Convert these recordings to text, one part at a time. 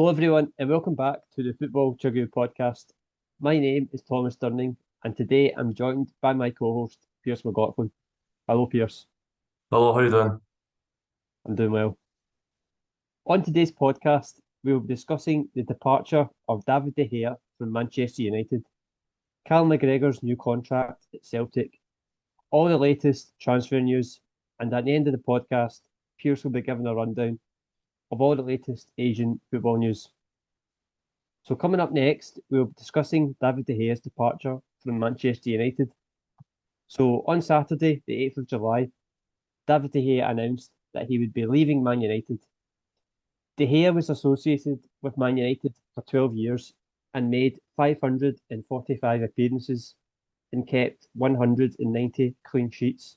Hello, everyone, and welcome back to the Football Chuggu Podcast. My name is Thomas Durning, and today I'm joined by my co-host, Pearse McLaughlin. Hello, Pearse. Hello, how you doing? I'm doing well. On today's podcast, we'll be discussing the departure of David De Gea from Manchester United, Callum McGregor's new contract at Celtic, all the latest transfer news, and at the end of the podcast, Pearse will be giving a rundown of all the latest Asian football news. So coming up next, we'll be discussing David De Gea's departure from Manchester United. So on Saturday, the 8th of July, David De Gea announced that he would be leaving Man United. De Gea was associated with Man United for 12 years and made 545 appearances and kept 190 clean sheets.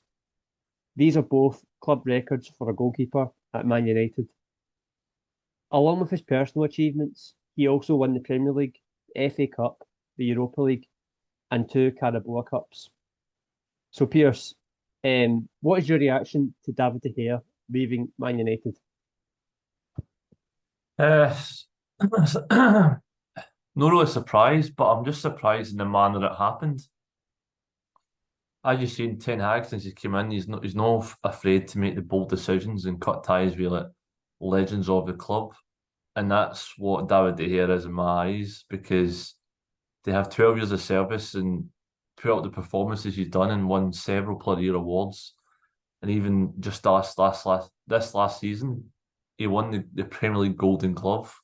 These are both club records for a goalkeeper at Man United. Along with his personal achievements, he also won the Premier League, the FA Cup, the Europa League, and 2 Carabao Cups. So, Pearse, what is your reaction to David De Gea leaving Man United? Not really surprised, but I'm just surprised in the manner it happened. As you've seen, Ten Hag, since he came in, he's not afraid to make the bold decisions and cut ties with legends of the club. And that's what David De Gea is in my eyes, because they have 12 years of service and put out the performances he's done and won several Player of the Year awards. And even just this last season, he won the Premier League Golden Glove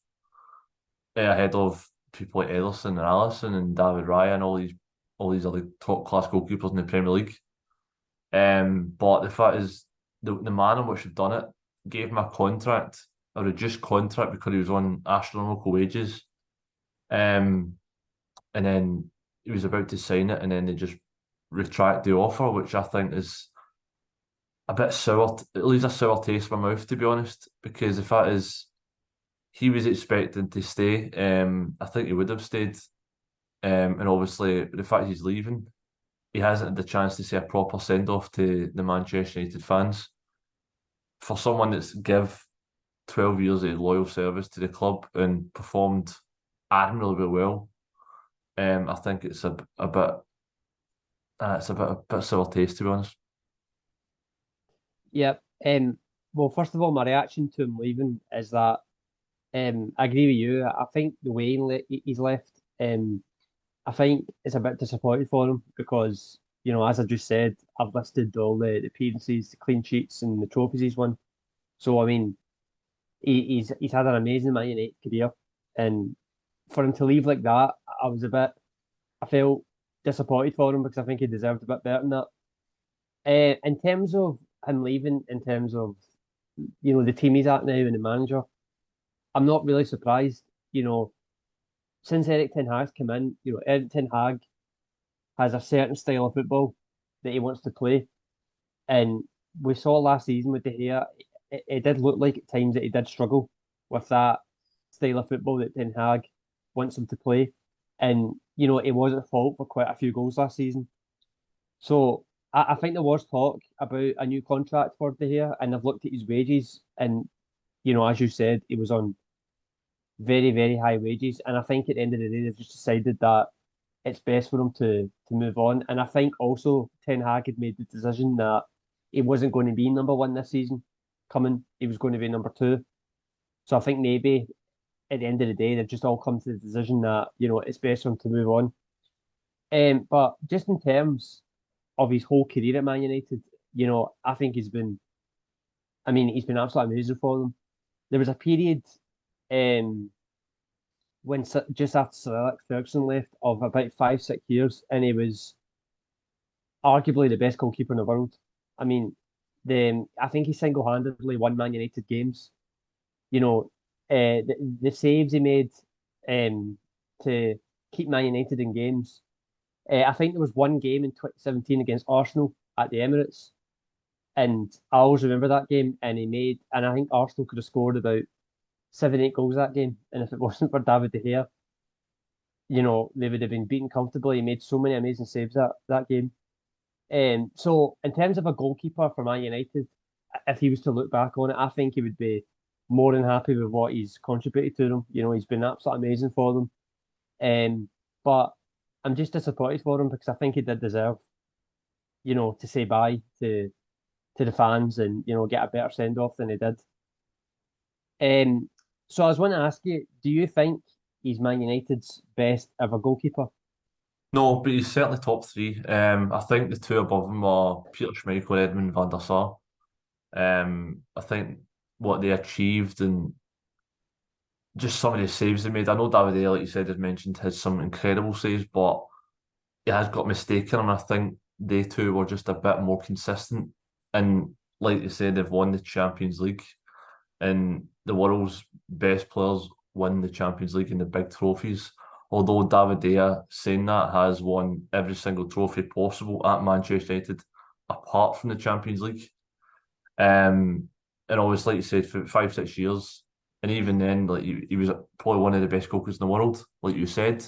ahead of people like Ederson and Alisson and David Raya and all these other top class goalkeepers in the Premier League. But the fact is, the manner in which they've done it gave him a reduced contract because he was on astronomical wages. And then he was about to sign it, and then they just retract the offer, which I think is a bit sour. It leaves a sour taste in my mouth, to be honest, because the fact is, he was expecting to stay. I think he would have stayed. And obviously, the fact he's leaving, he hasn't had the chance to say a proper send-off to the Manchester United fans. For someone that's give 12 years of loyal service to the club and performed admirably well, I think it's a bit sour taste, to be honest. Yep. Well, first of all, my reaction to him leaving is that I agree with you. I think the way he's left, I think it's a bit disappointing for him because, as I just said, I've listed all the appearances, the clean sheets, and the trophies he's won. So, I mean, he's had an amazing Man United career, and for him to leave like that, I felt disappointed for him because I think he deserved a bit better than that. In terms of him leaving, in terms of the team he's at now and the manager, I'm not really surprised. Since Eric Ten Hag's come in, Eric Ten Hag has a certain style of football that he wants to play, and we saw last season with De Gea, it did look like at times that he did struggle with that style of football that Ten Hag wants him to play. And, he was at fault for quite a few goals last season. So I think there was talk about a new contract for De Gea, and I've looked at his wages. And, as you said, he was on very, very high wages. And I think at the end of the day, they've just decided that it's best for him to move on. And I think also Ten Hag had made the decision that he wasn't going to be number one this season coming. He was going to be number two. So I think maybe at the end of the day, they've just all come to the decision that, it's best for him to move on. But just in terms of his whole career at Man United, I think he's been absolutely amazing for them. There was a period when just after Sir Alex Ferguson left of about 5-6 years, and he was arguably the best goalkeeper in the world. I mean, I think he single-handedly won Man United games. The saves he made to keep Man United in games. I think there was one game in 2017 against Arsenal at the Emirates, and I always remember that game. And I think Arsenal could have scored about 7-8 goals that game, and if it wasn't for David De Gea, they would have been beaten comfortably. He made so many amazing saves that game. So in terms of a goalkeeper for Man United, if he was to look back on it, I think he would be more than happy with what he's contributed to them. He's been absolutely amazing for them. But I'm just disappointed for him because I think he did deserve, to say bye to the fans and get a better send off than he did. So I was want to ask you, do you think he's Man United's best ever goalkeeper? No, but he's certainly top three. I think the two above him are Peter Schmeichel, Edmund van der Sar. I think what they achieved and just some of the saves they made. I know David Ayler, like you said, has mentioned, has some incredible saves, but he has got mistaken, and I think they two were just a bit more consistent. And like you said, they've won the Champions League, and the world's best players win the Champions League and the big trophies. Although David De Gea, saying that, has won every single trophy possible at Manchester United, apart from the Champions League. And always, like you said, for 5, 6 years, and even then, like he was probably one of the best goalkeepers in the world, like you said.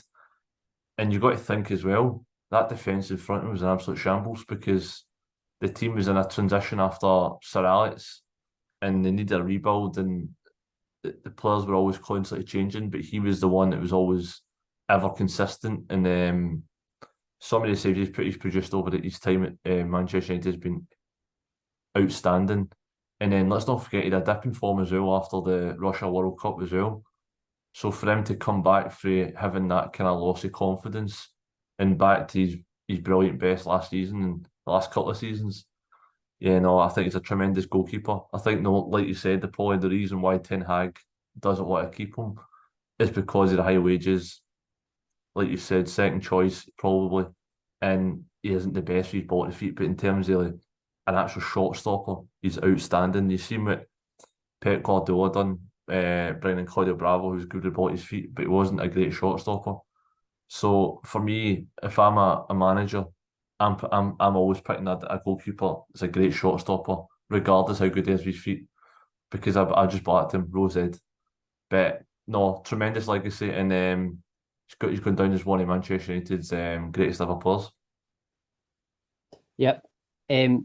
And you've got to think as well, that defensive front was an absolute shambles because the team was in a transition after Sir Alex and they needed a rebuild, and the players were always constantly changing, but he was the one that was always ever consistent. And some of the saves he's produced over his time at Manchester United has been outstanding. And then let's not forget he had a dip in form as well after the Russia World Cup as well. So for him to come back for having that kind of loss of confidence and back to his brilliant best last season and the last couple of seasons, yeah, no, I think he's a tremendous goalkeeper. I think, no, like you said, probably the reason why Ten Hag doesn't want to keep him is because of the high wages. Like you said, second choice probably, and he isn't the best with his body feet. But in terms of like, an actual shot stopper, he's outstanding. You see what Pep Guardiola done, bringing in Claudio Bravo, who's good with his feet, but he wasn't a great shot stopper. So for me, if I'm a manager, I'm always picking a goalkeeper as a great shot stopper, regardless how good he is with his feet, because I just backed him, Rose Ed. But no, tremendous legacy, and he's gone down as one of Manchester United's greatest ever players. Yep.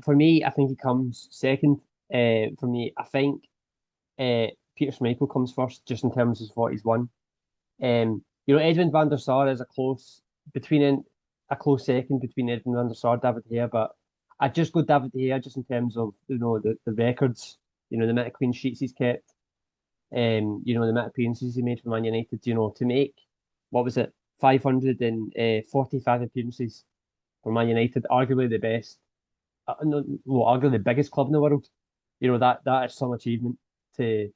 For me, I think he comes second. For me, I think Peter Schmeichel comes first, just in terms of what he's won. Edwin van der Sar is a close second between Edwin van der Sar, David De Gea, but I'd just go David De Gea just in terms of the records, the amount of clean sheets he's kept, the amount of appearances he made for Man United. To make what was it, 545 appearances for Man United, arguably the best, arguably the biggest club in the world. That is some achievement to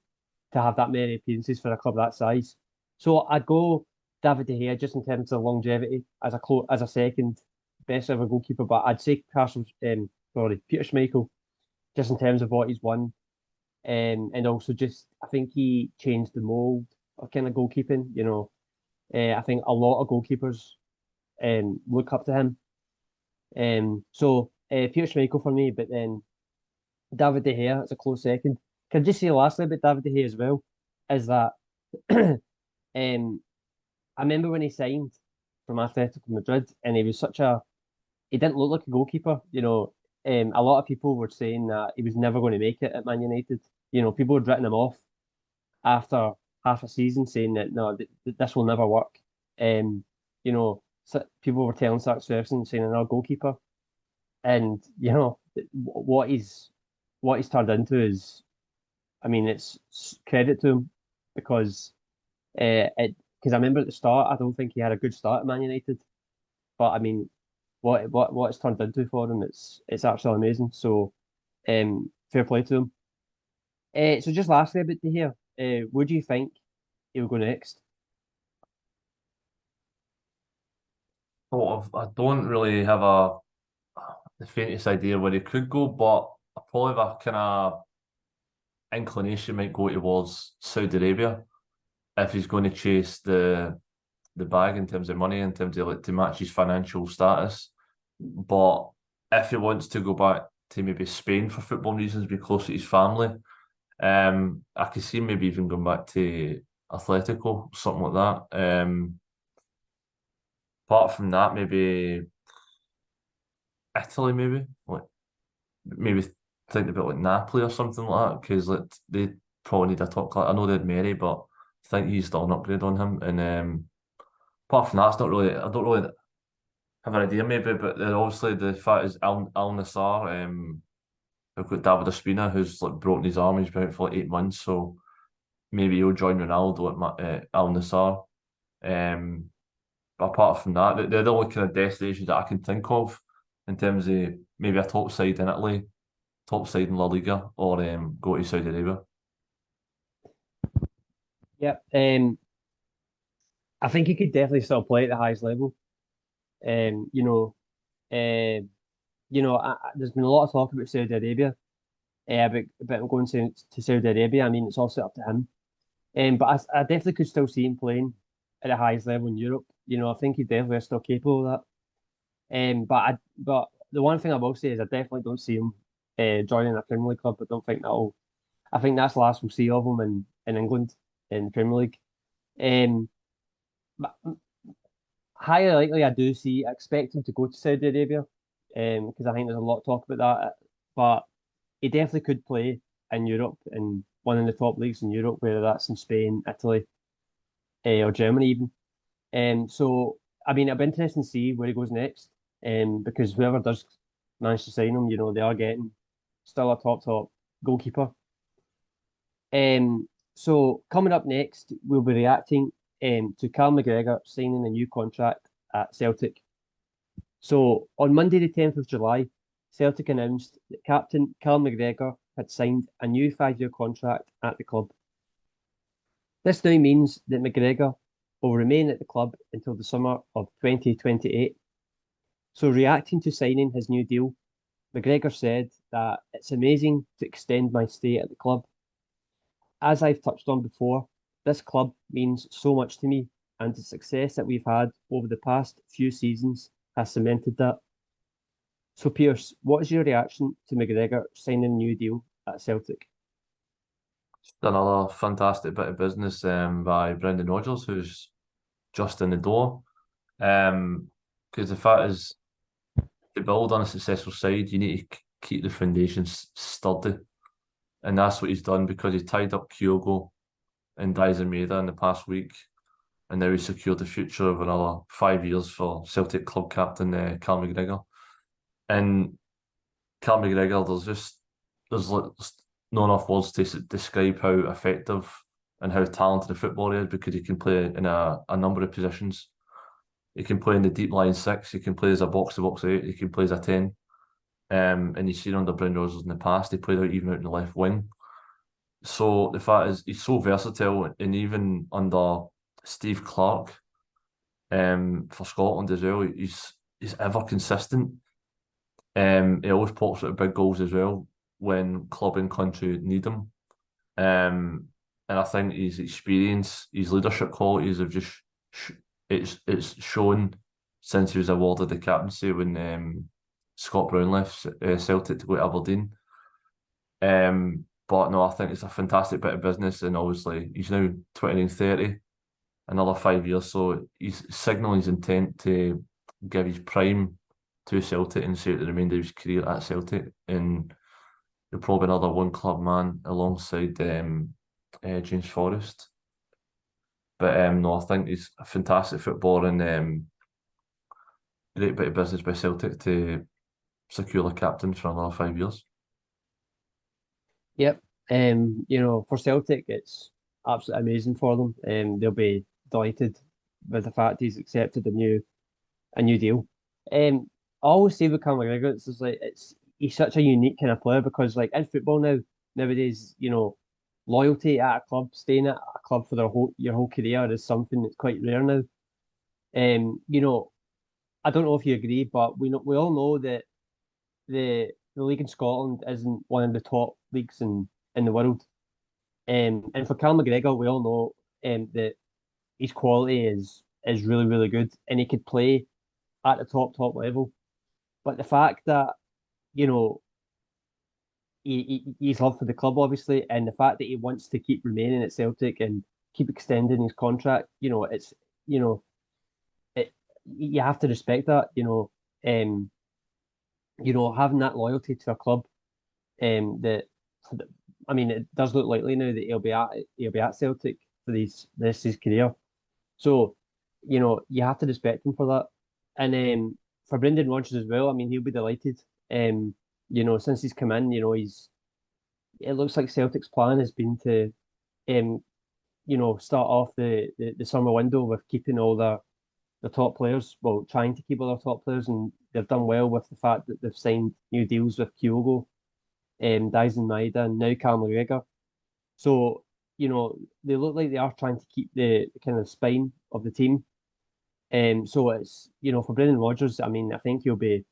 have that many appearances for a club that size. So I'd go David De Gea just in terms of longevity as a second best ever goalkeeper, but I'd say Peter Schmeichel just in terms of what he's won, and also just I think he changed the mold of kind of goalkeeping. I think a lot of goalkeepers look up to him. So Peter Schmeichel for me, but then David De Gea is a close second. Can I just say lastly about David De Gea as well, is that I remember when he signed from Atletico Madrid, and he didn't look like a goalkeeper. A lot of people were saying that he was never going to make it at Man United. People had written him off after half a season, saying that no, this will never work. So people were telling Sark Svensson saying another goalkeeper, and what he's turned into is, I mean, it's credit to him because because I remember at the start, I don't think he had a good start at Man United, but I mean, what it's turned into for him, it's absolutely amazing. So, fair play to him. So just lastly about to hear, where do you think he'll go next? I don't really have the faintest idea where he could go, but I probably have a kind of inclination might go towards Saudi Arabia if he's going to chase the bag in terms of money, in terms of like to match his financial status. But if he wants to go back to maybe Spain for football reasons, be close to his family, I could see maybe even going back to Atletico, something like that. Apart from that, maybe Italy, maybe think about like Napoli or something like that, because like they probably need a top class. I know they had Mary, but I think he's still an upgrade on him. And apart from that, it's not really. I don't really have an idea maybe, but then obviously the fact is Al Nassr. We've got David Ospina, who's like broken his arm. He's been out for like 8 months, so maybe he'll join Ronaldo at Al Nassr. But apart from that, they're the only kind of destinations that I can think of in terms of maybe a top side in Italy, top side in La Liga, or go to Saudi Arabia. Yeah, I think he could definitely still play at the highest level. Um, you know, there's been a lot of talk about Saudi Arabia, about him going to Saudi Arabia. I mean, it's all set up to him. But I definitely could still see him playing at the highest level in Europe. I think he's definitely still capable of that. But the one thing I will say is I definitely don't see him joining a Premier League club. I don't think that'll. I think that's the last we'll see of him in England in the Premier League. Um, but highly likely, I expect him to go to Saudi Arabia, because I think there's a lot of talk about that. But he definitely could play in Europe in one of the top leagues in Europe, whether that's in Spain, Italy, or Germany even. So I mean, it'll be interesting to see where he goes next. Because whoever does manage to sign him, they are getting still a top goalkeeper. So coming up next, we'll be reacting to Callum McGregor signing a new contract at Celtic. So on Monday, the 10th of July, Celtic announced that captain Callum McGregor had signed a new 5-year contract at the club. This now means that McGregor will remain at the club until the summer of 2028. So reacting to signing his new deal, McGregor said that it's amazing to extend my stay at the club. As I've touched on before, this club means so much to me, and the success that we've had over the past few seasons has cemented that. So, Pearse, what is your reaction to McGregor signing a new deal at Celtic? Another fantastic bit of business by Brendan Rodgers, who's just in the door. Because the fact is, to build on a successful side, you need to keep the foundations sturdy. And that's what he's done, because he tied up Kyogo and Daizen Maeda in the past week. And now he's secured the future of another 5 years for Celtic club captain Callum McGregor. And Callum McGregor, there's not enough words to describe how effective and how talented a footballer he is, because he can play in a number of positions. He can play in the deep line 6, he can play as a box-to-box 8, he can play as a 10. And you've seen under Brendan Rodgers in the past, he played even out in the left wing. So the fact is, he's so versatile, and even under Steve Clarke, for Scotland as well, he's ever consistent. He always pops out big goals as well when club and country need him. And I think his experience, his leadership qualities have just it's shown since he was awarded the captaincy when Scott Brown left Celtic to go to Aberdeen. But no, I think it's a fantastic bit of business, and obviously he's now 29-30, another 5 years, so he's signalling his intent to give his prime to Celtic and see out the remainder of his career at Celtic, and he'll probably another one club man alongside James Forrest. But no, I think he's a fantastic footballer, and great bit of business by Celtic to secure the captain for another 5 years. Yep. For Celtic, it's absolutely amazing for them. They'll be delighted with the fact he's accepted a new deal. I always say with Callum McGregor, it's just like he's such a unique kind of player, because like in football nowadays, loyalty at a club, staying at a club for your whole career is something that's quite rare now. I don't know if you agree, but we all know that the league in Scotland isn't one of the top leagues in the world. And for Callum McGregor, we all know that his quality is really, really good, and he could play at the top level. But the fact that, you know, he's loved for the club, obviously, and the fact that he wants to keep remaining at Celtic and keep extending his contract, it's, it, you have to respect that, having that loyalty to a club, that I mean, it does look likely now that he'll be at Celtic for this his career. So, you have to respect him for that. And for Brendan Rodgers as well, I mean, he'll be delighted. Since he's come in, it looks like Celtic's plan has been to, um, start off the summer window with keeping all the top players, well, trying to keep all their top players, and they've done well with the fact that they've signed new deals with Kyogo, Dyson Maeda, and now Callum McGregor. So, they look like they are trying to keep the kind of spine of the team. So it's, for Brendan Rodgers, I mean, I think he'll be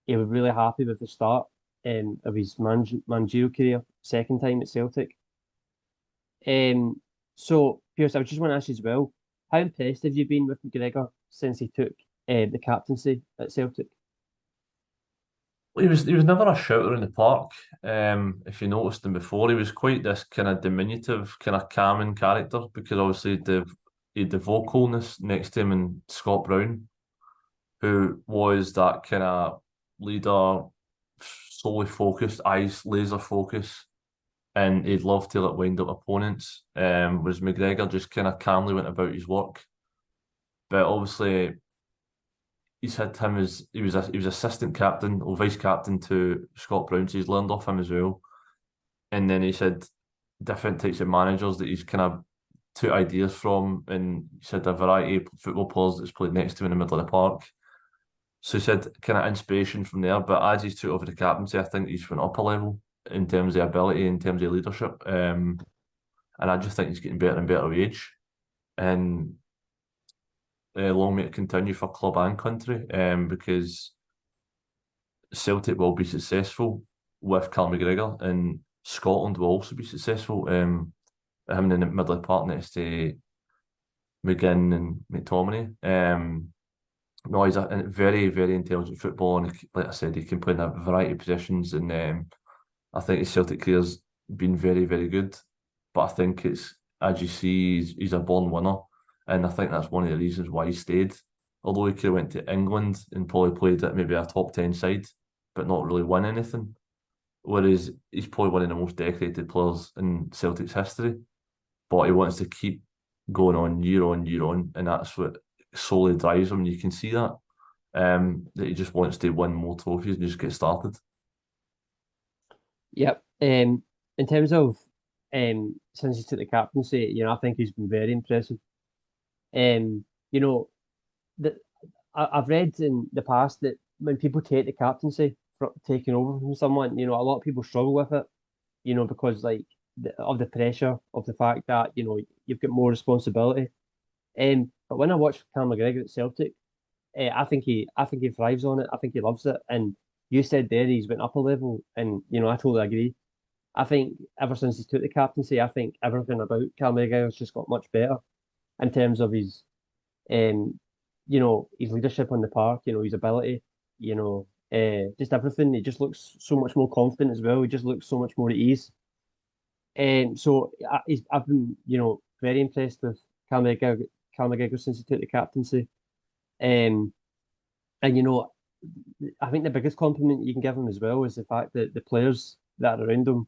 really happy with the start of his managerial career, second time at Celtic. So Pearse, I just want to ask you as well, how impressed have you been with McGregor since he took the captaincy at Celtic? Well, he was never a shouter in the park. If you noticed him before, he was quite this kind of diminutive, kind of calming character because obviously he had the vocalness next to him and Scott Brown, who was that kind of leader, solely focused, eyes laser focus, and he'd love to like wind up opponents. Whereas McGregor just kind of calmly went about his work. But obviously, he's had him as he was assistant captain or vice captain to Scott Brown, so he's learned off him as well. And then he's had different types of managers that he's kind of took ideas from, and he's had a variety of football players that's played next to him in the middle of the park. So he's had kind of inspiration from there. But as he's took over the captaincy, I think he's went up a level in terms of ability, in terms of leadership. And I just think he's getting better and better with age. And long may it continue for club and country, because Celtic will be successful with Callum McGregor, and Scotland will also be successful. Him in the middle of the park next to McGinn and McTominay. No, he's a very, very intelligent footballer, and like I said, he can play in a variety of positions. And I think his Celtic career's been very, very good. But I think it's, as you see, he's a born winner, and I think that's one of the reasons why he stayed. Although he could have went to England and probably played at maybe a top 10 side, but not really win anything. Whereas he's probably one of the most decorated players in Celtic's history. But he wants to keep going on, and that's what solely drives him. You can see that he just wants to win more trophies and just get started. Yep. In terms of since he took the captaincy, I think he's been very impressive. You know, that I've read in the past that when people take the captaincy for taking over from someone, a lot of people struggle with it, because like of the pressure of the fact that you've got more responsibility. But when I watch Callum McGregor at Celtic, I think he thrives on it. I think he loves it. And you said there he's went up a level, and I totally agree. I think ever since he took the captaincy, I think everything about Callum McGregor's just got much better in terms of um, his leadership on the park, his ability, just everything. He just looks so much more confident as well. He just looks so much more at ease. So I've been, very impressed with Callum McGregor since he took the captaincy. Um, and I think the biggest compliment you can give him as well is the fact that the players that are around him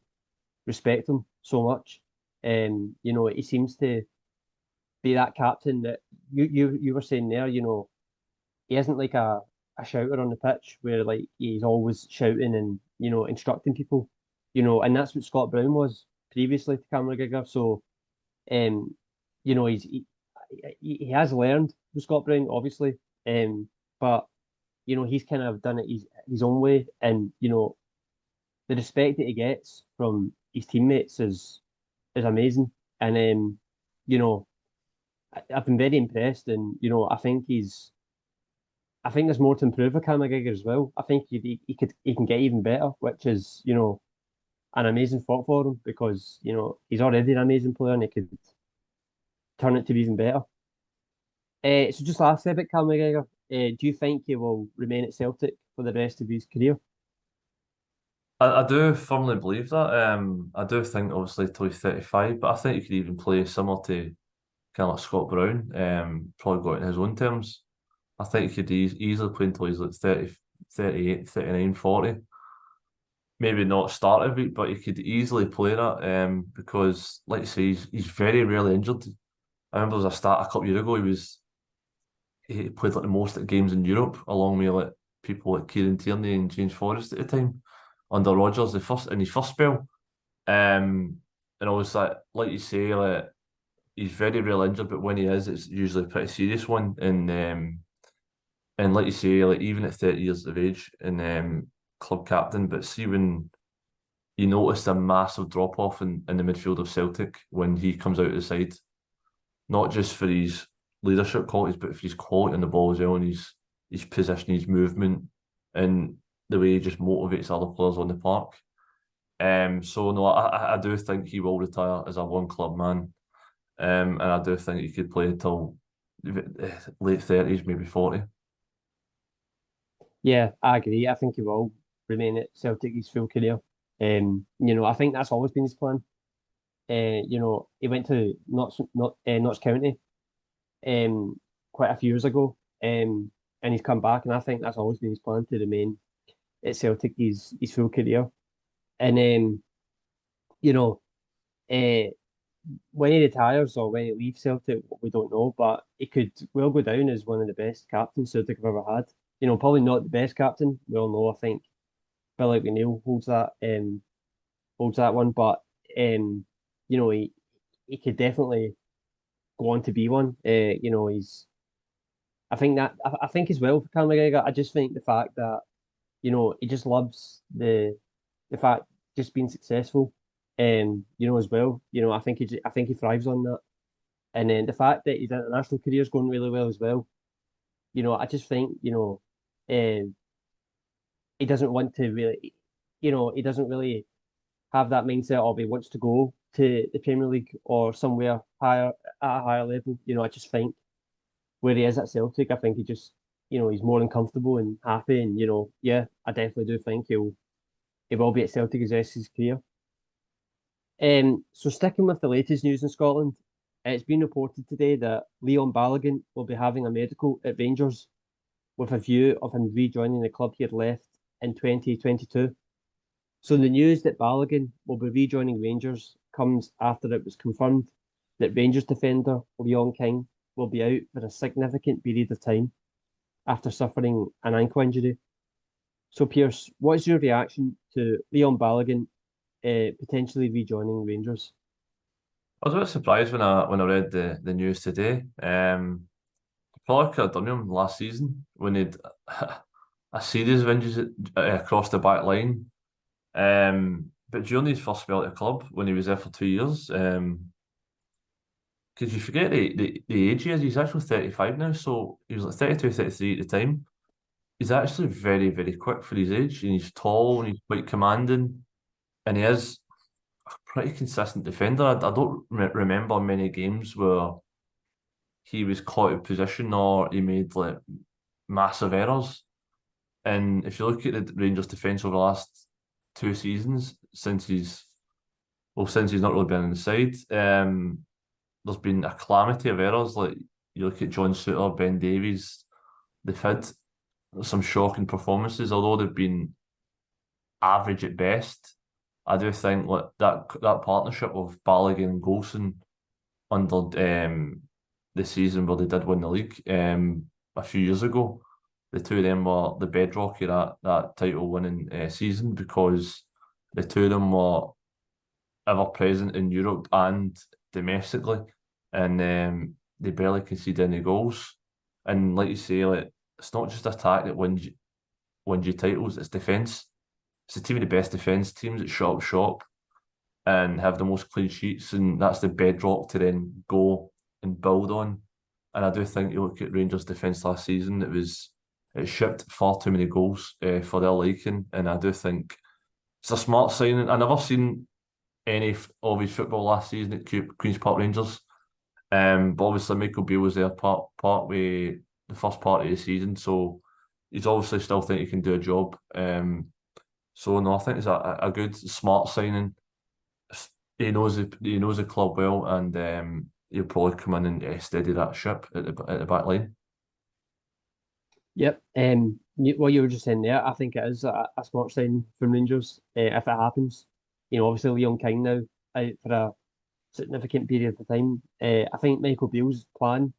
respect him so much. He seems to be that captain that you were saying there. He isn't like a shouter on the pitch where like he's always shouting and instructing people. And that's what Scott Brown was previously to Cameron McGregor. So, he has learned with Scott Brown, obviously. But he's kind of done it his own way, and the respect that he gets from his teammates is amazing. And I've been very impressed, and I think there's more to improve with Cam McGregor as well. I think he can get even better, which is an amazing thought for him, because he's already an amazing player and he could turn it to be even better. So just lastly about Cam McGregor, do you think he will remain at Celtic for the rest of his career? I do firmly believe that. I do think obviously till he's 35, but I think he could even play similar to kind of like Scott Brown, probably go out in his own terms. I think he could easily play until he's like 30, 38, 39, 40. maybe not start every week, but he could easily play that. Because like you say, he's very rarely injured. I remember there was a stat a couple of years ago. He played like the most at games in Europe, along with like people like Kieran Tierney and James Forrest at the time under Rodgers, the first in his first spell. And I was like you say, like he's very rarely injured, but when he is, it's usually a pretty serious one. And like you say, like even at 30 years of age and club captain, but see when you notice a massive drop off in the midfield of Celtic when he comes out of the side, not just for his leadership qualities, but for his quality on the ball as well, and his position, his movement, and the way he just motivates other players on the park. So no, I do think he will retire as a one club man. And I do think he could play till late 30s, maybe 40. Yeah, I agree. I think he will remain at Celtic his full career. I think that's always been his plan. He went to Notts County quite a few years ago, and he's come back, and I think that's always been his plan to remain at Celtic his full career. And you know, uh, when he retires or when he leaves Celtic, we don't know, but he could well go down as one of the best captains Celtic have ever had. Probably not the best captain. We all know. I think Billy McNeil holds that one, but he could definitely go on to be one. He's. I think as well for Callum McGregor. I just think the fact that he just loves the fact just being successful. As well. I think he thrives on that. And then the fact that his international career is going really well as well. I just think, uh, he doesn't want to really, he doesn't really have that mindset of he wants to go to the Premier League or somewhere higher at a higher level. I just think where he is at Celtic, I think he just, he's more than comfortable and happy. And yeah, I definitely do think he will be at Celtic as the rest of his career. So sticking with the latest news in Scotland, it's been reported today that Leon Balogun will be having a medical at Rangers with a view of him rejoining the club he had left in 2022. So the news that Balogun will be rejoining Rangers comes after it was confirmed that Rangers defender Leon King will be out for a significant period of time after suffering an ankle injury. So Pearse, what is your reaction to Leon Balogun potentially rejoining Rangers? I was a bit surprised when I read the news today. Probably could have done him last season when he'd a series of injuries across the back line. But during his first spell at the club, when he was there for 2 years, because you forget the age he is, he's actually 35 now, so he was like 32, 33 at the time. He's actually very, very quick for his age, and he's tall and he's quite commanding, and he is a pretty consistent defender. I don't remember many games where he was caught out of position or he made like massive errors. And if you look at the Rangers defence over the last 2 seasons, since he's not really been on the side, there's been a calamity of errors. Like you look at John Souttar, Ben Davies, they've had some shocking performances, although they've been average at best. I do think like that partnership of Balogun and Golson under the season where they did win the league a few years ago, the two of them were the bedrock of that title winning season, because the two of them were ever present in Europe and domestically, and they barely conceded any goals. And like you say, like it's not just attack that wins you titles; it's defence. It's the team with the best defence, teams that shut up shop and have the most clean sheets, and that's the bedrock to then go and build on. And I do think you look at Rangers' defence last season; it shipped far too many goals for their liking, and I do think it's a smart signing. I never seen any of his football last season at Queen's Park Rangers. But obviously Michael Beale was there part way the first part of the season, so he's obviously still think he can do a job. So no, I think it's a good smart signing. He knows the club well, and he'll probably come in and steady that ship at the back line. Yep. What you were just saying there, I think it is a smart sign from Rangers if it happens. Obviously Leon King now out for a significant period of time. I think Michael Beale's plan.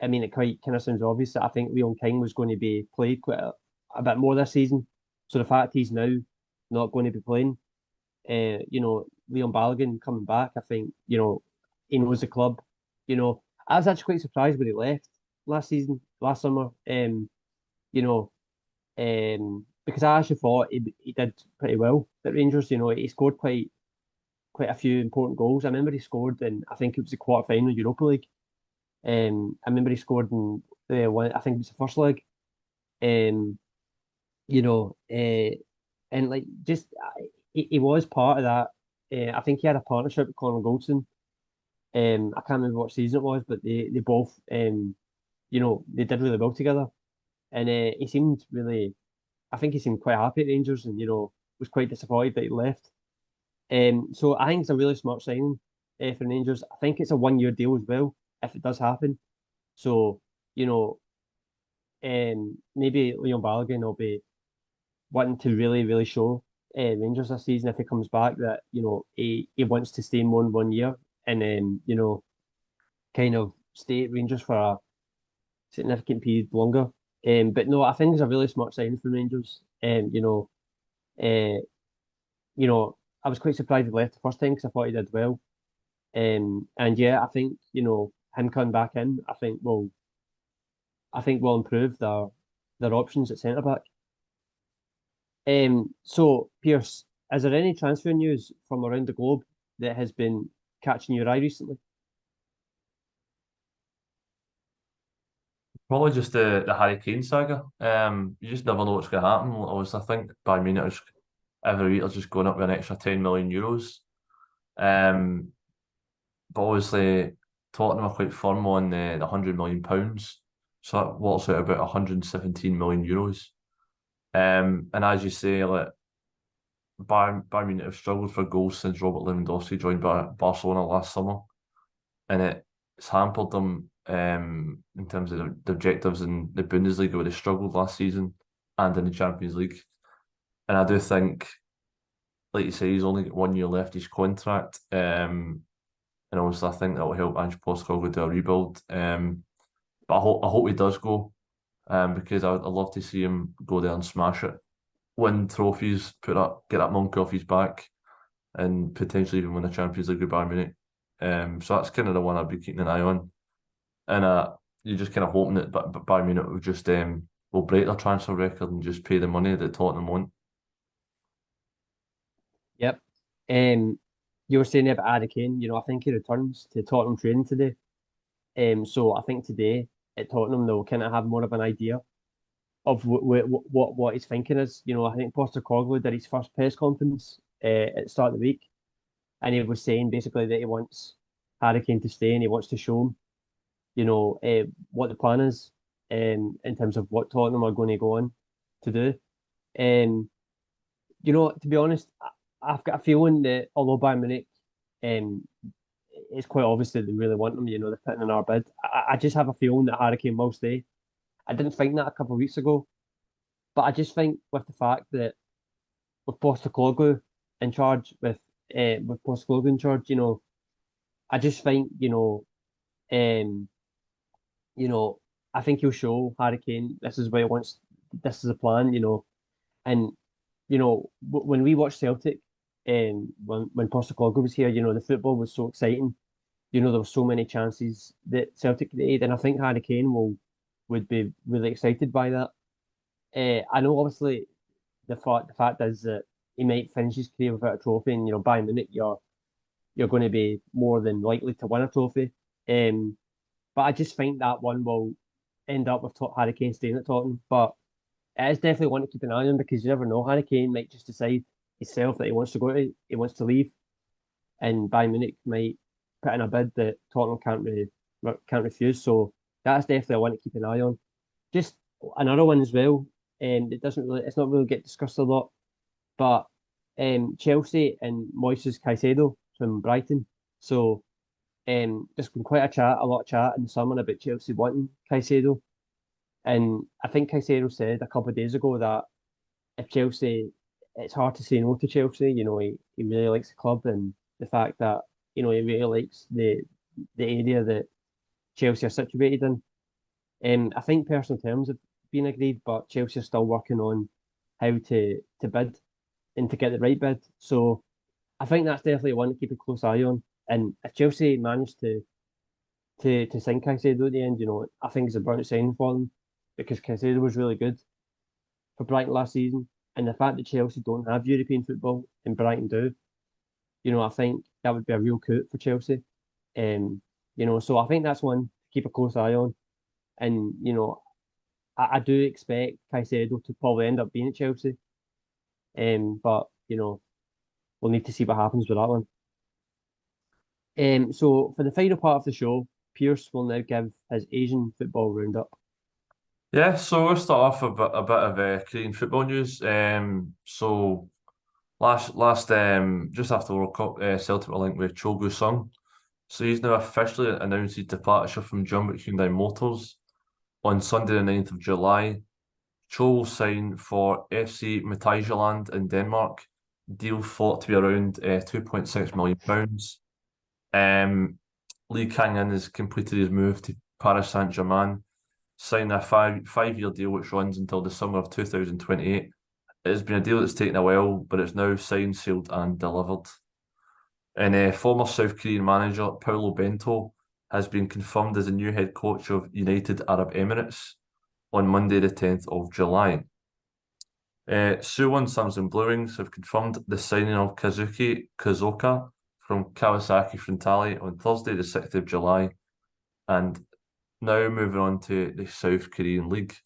I mean, it quite kind of sounds obvious that I think Leon King was going to be played quite a bit more this season. So the fact he's now not going to be playing, Leon Balogun coming back, I think, he knows the club. I was actually quite surprised when he left last summer. You know, because I actually thought he did pretty well at Rangers. He scored quite a few important goals. I remember he scored in, I think it was the quarter final Europa League. I remember he scored in the one, I think it was the first leg. Um, you know, and like just he was part of that. I think he had a partnership with Connor Goldson. I can't remember what season it was, but they both they did really well together. And he seemed really, I think he seemed quite happy at Rangers, and was quite disappointed that he left. So I think it's a really smart signing for Rangers. I think it's a 1 year deal as well if it does happen. So you know, maybe Leon Balogun will be wanting to really, really show Rangers this season if he comes back that he wants to stay more than 1 year and then kind of stay at Rangers for a significant period longer. But no, I think it's a really smart signing from Rangers. Uh, I was quite surprised he left the first time because I thought he did well. And yeah, I think him coming back in, will improve their options at centre back. So Pearse, is there any transfer news from around the globe that has been catching your eye recently? Probably just the Harry Kane saga. You just never know what's going to happen. Obviously, I think Bayern Munich is every week are just going up with an extra 10 million euros. Um, but obviously Tottenham are quite firm on the £100 million, so that works out about 117 million euros. And as you say, like Bayern Munich have struggled for goals since Robert Lewandowski joined Barcelona last summer, and it's hampered them in terms of the objectives in the Bundesliga, where they struggled last season, and in the Champions League. And I do think, like you say, he's only got 1 year left his contract. And obviously I think that will help Ange Postecoglou do a rebuild. But I hope he does go, because I'd love to see him go there and smash it, win trophies, get that monkey off his back, and potentially even win a Champions League with Bayern Munich. So that's kind of the one I'd be keeping an eye on. And you're just kind of hoping that Bayern Munich will just will break their transfer record and just pay the money that Tottenham want. Yep. You were saying about Harry Kane. I think he returns to Tottenham training today. So I think today at Tottenham they'll kind of have more of an idea of what his thinking is. I think Postecoglou did his first press conference at the start of the week, and he was saying basically that he wants Harry Kane to stay and he wants to show him, what the plan is, in terms of what Tottenham are going to go on to do. To be honest, I've got a feeling that although Bayern Munich, um, it's quite obvious that they really want him. They're putting in our bid. I just have a feeling that Harry Kane will stay. I didn't think that a couple of weeks ago, but I just think with the fact that with Postecoglou in charge, with Postecoglou in charge, I just think um, I think he'll show Harry Kane this is what he wants. This is the plan, and when we watched Celtic, when Postecoglou was here, the football was so exciting. There were so many chances that Celtic created, and I think Harry Kane would be really excited by that. I know obviously the fact is that he might finish his career without a trophy, and Bayern Munich, you're going to be more than likely to win a trophy. Um, but I just think that one will end up with Harry Kane staying at Tottenham. But it is definitely one to keep an eye on because you never know. Harry Kane might just decide himself that he wants to leave, and Bayern Munich might put in a bid that Tottenham can't refuse. So that's definitely one to keep an eye on. Just another one as well. It's not really get discussed a lot, but Chelsea and Moises Caicedo from Brighton. So there's been quite a lot of chat in the summer about Chelsea wanting Caicedo. And I think Caicedo said a couple of days ago that if Chelsea, it's hard to say no to Chelsea. He really likes the club, and the fact that he really likes the area that Chelsea are situated in. I think personal terms have been agreed, but Chelsea are still working on how to bid and to get the right bid. So I think that's definitely one to keep a close eye on. And if Chelsea manage to sign Caicedo at the end, I think it's a brilliant signing for them because Caicedo was really good for Brighton last season. And the fact that Chelsea don't have European football and Brighton do, I think that would be a real coup for Chelsea. So I think that's one to keep a close eye on. And, I do expect Caicedo to probably end up being at Chelsea. But, we'll need to see what happens with that one. So for the final part of the show, Pearse will now give his Asian football roundup. Yeah, so we'll start off with a bit of Korean football news. So last just after the World Cup, Celtic were linked with Chol Sung. So he's now officially announced his departure from Jeonbuk Hyundai Motors on Sunday the 9th of July. Cho will sign for FC Midtjylland in Denmark. Deal thought to be around £2.6 million. Lee Kang-In has completed his move to Paris Saint-Germain, signed a five-year deal which runs until the summer of 2028. It has been a deal that's taken a while, but it's now signed, sealed and delivered. And former South Korean manager Paulo Bento has been confirmed as the new head coach of United Arab Emirates on Monday the 10th of July. Suwon Samsung Blue Wings have confirmed the signing of Kazuki Kazoka from Kawasaki Frontale on Thursday the 6th of July. And now moving on to the South Korean League.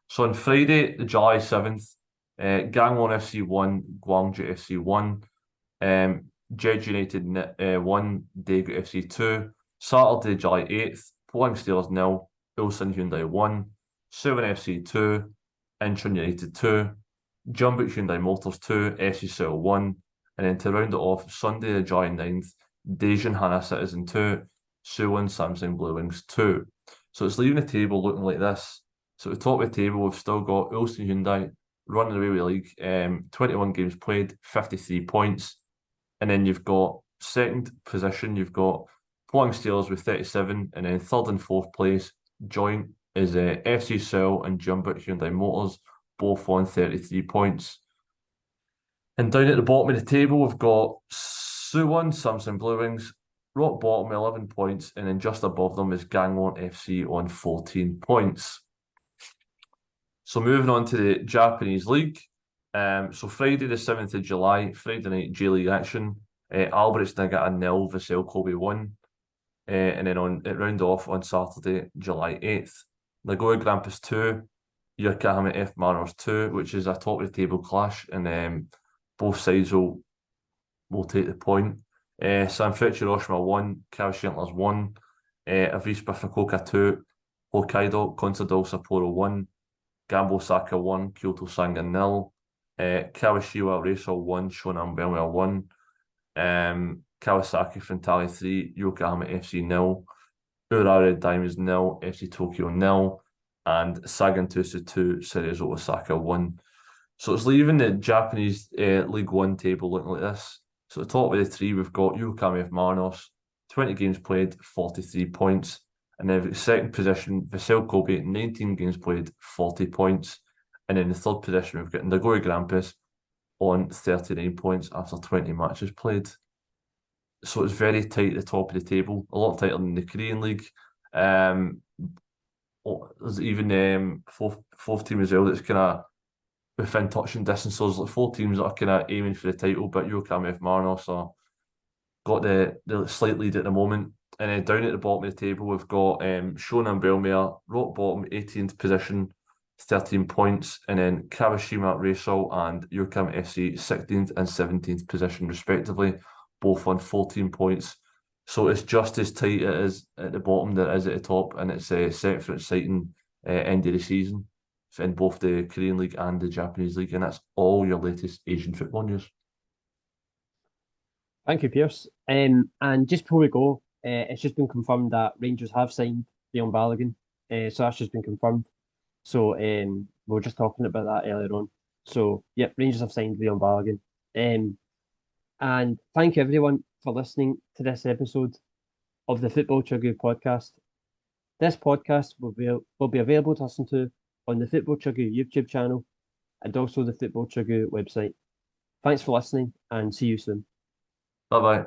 So on Friday, the July 7th, Gangwon FC 1, Gwangju FC 1, Jeju United 1, Daegu FC 2. Saturday, July 8th, Pohang Steelers 0, Ulsan Hyundai 1, Suwon FC 2, Incheon United 2, Jeonbuk Hyundai Motors 2, FC Seoul 1, and then to round it off, Sunday, July 9th, Daejeon Hana Citizen 2, Suwon Samsung Blue Wings 2. So it's leaving the table looking like this. So at the top of the table, we've still got Ulsan Hyundai running away with the league, 21 games played, 53 points. And then you've got second position, you've got Pohang Steelers with 37, and then third and fourth place, joint, is FC Seoul and Jeonbuk Hyundai Motors, both on 33 points. And down at the bottom of the table, we've got Suwon Samsung Blue Wings, rock bottom, 11 points, and then just above them is Gangwon FC on 14 points. So moving on to the Japanese League. So Friday the 7th of July, Friday night J-League action. Albrecht's Niigata 0, Vissel Kobe 1. And then it round off on Saturday, July 8th. Nagoya Grampus 2, Yokohama F Mariners 2, which is a top of the table clash, and both sides will take the point. Sanfrecce Hiroshima 1, Kawashima Antlers 1, Avispa Fukuoka 2, Hokkaido Consadole Sapporo 1, Gambo Osaka 1, Kyoto Sanga 0, Kawashiwa Reysol 1, Shonan Bellmare 1, Kawasaki Frontale 3, Yokohama FC 0, Urawa Red Diamonds 0, FC Tokyo 0, and Sagantosu 2, Cerezo Osaka 1. So it's leaving the Japanese League One table looking like this. So at the top of the three, we've got Yokohama F Marinos, 20 games played, 43 points. And then second position, Vissel Kobe, 19 games played, 40 points. And then the third position, we've got Nagoya Grampus on 39 points after 20 matches played. So it's very tight at the top of the table, a lot tighter than the Korean League. There's even fourth team as well that's kind of within touching distance. So there's like 4 teams that are kind of aiming for the title, but Yokohama F Marinos are got the slight lead at the moment. And then down at the bottom of the table, we've got Shonan Bellmare, rock bottom, 18th position, 13 points. And then Kawashima Reysol and Yokohama FC, 16th and 17th position, respectively, both on 14 points. So it's just as tight it is at the bottom that it is at the top. And it's set for an exciting end of the season in both the Korean League and the Japanese League. And that's all your latest Asian football news. Thank you, Pearse. And just before we go, it's just been confirmed that Rangers have signed Leon Balogun. So that's just been confirmed. So we were just talking about that earlier on. So yep, Rangers have signed Leon Balogun. And thank you everyone for listening to this episode of the Football Chuggu Podcast. This podcast will be available to listen to on the Football Chuggu YouTube channel and also the Football Chuggu website. Thanks for listening and see you soon. Bye bye.